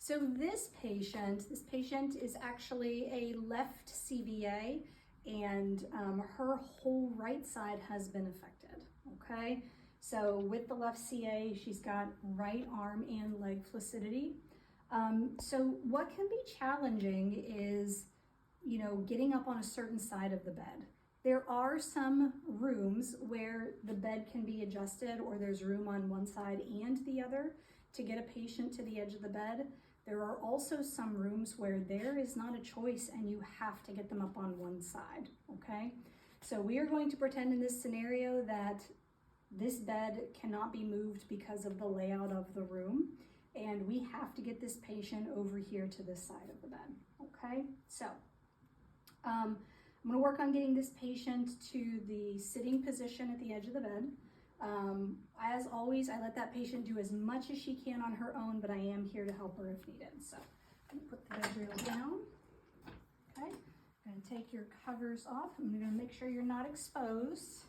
So this patient is actually a left CVA, and her whole right side has been affected, okay? So with the left CA, she's got right arm and leg flaccidity. So what can be challenging is, you know, getting up on a certain side of the bed. There are some rooms where the bed can be adjusted, or there's room on one side and the other to get a patient to the edge of the bed. There are also some rooms where there is not a choice and you have to get them up on one side, okay? So we are going to pretend in this scenario that this bed cannot be moved because of the layout of the room, and we have to get this patient over here to this side of the bed, okay? So I'm gonna work on getting this patient to the sitting position at the edge of the bed. As always, I let that patient do as much as she can on her own, but I am here to help her if needed. So I'm gonna put the bed rail down, okay? I'm gonna take your covers off. I'm gonna make sure you're not exposed.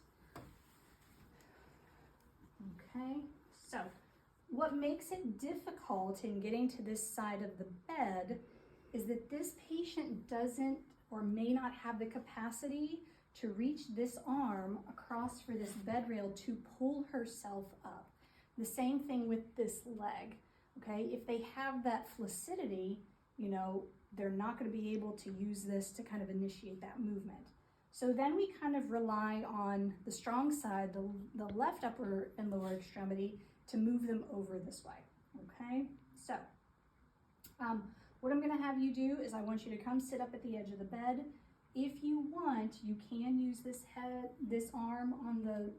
Okay, so what makes it difficult in getting to this side of the bed is that this patient doesn't or may not have the capacity to reach this arm across for this bed rail to pull herself up. The same thing with this leg, okay? If they have that flaccidity, you know, they're not going to be able to use this to kind of initiate that movement. So then we kind of rely on the strong side, the left upper and lower extremity, to move them over this way, okay? So what I'm gonna have you do is I want you to come sit up at the edge of the bed. If you want, you can use this arm on the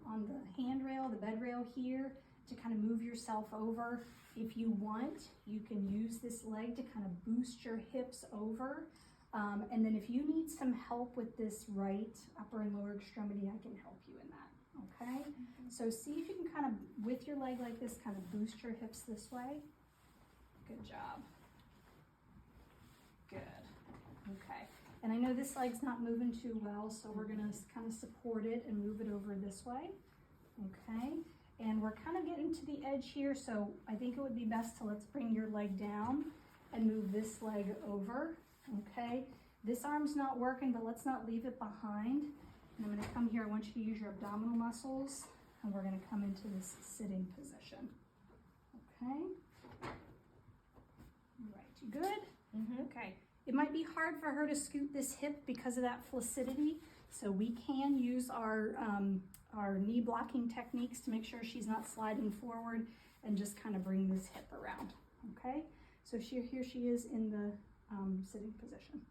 handrail, the bed rail here, to kind of move yourself over. If you want, you can use this leg to kind of boost your hips over. And then if you need some help with this right upper and lower extremity, I can help you in that, okay? So see if you can kind of, with your leg like this, kind of boost your hips this way. Good job. Good, okay. And I know this leg's not moving too well, so we're gonna kind of support it and move it over this way, okay? And we're kind of getting to the edge here, so I think it would be best to let's bring your leg down and move this leg over, okay? This arm's not working, but let's not leave it behind. And I'm gonna come here, I want you to use your abdominal muscles, and we're gonna come into this sitting position, okay? All right, you good? Okay. It might be hard for her to scoot this hip because of that flaccidity, so we can use our knee blocking techniques to make sure she's not sliding forward and just kind of bring this hip around, okay? So here she is in the sitting position.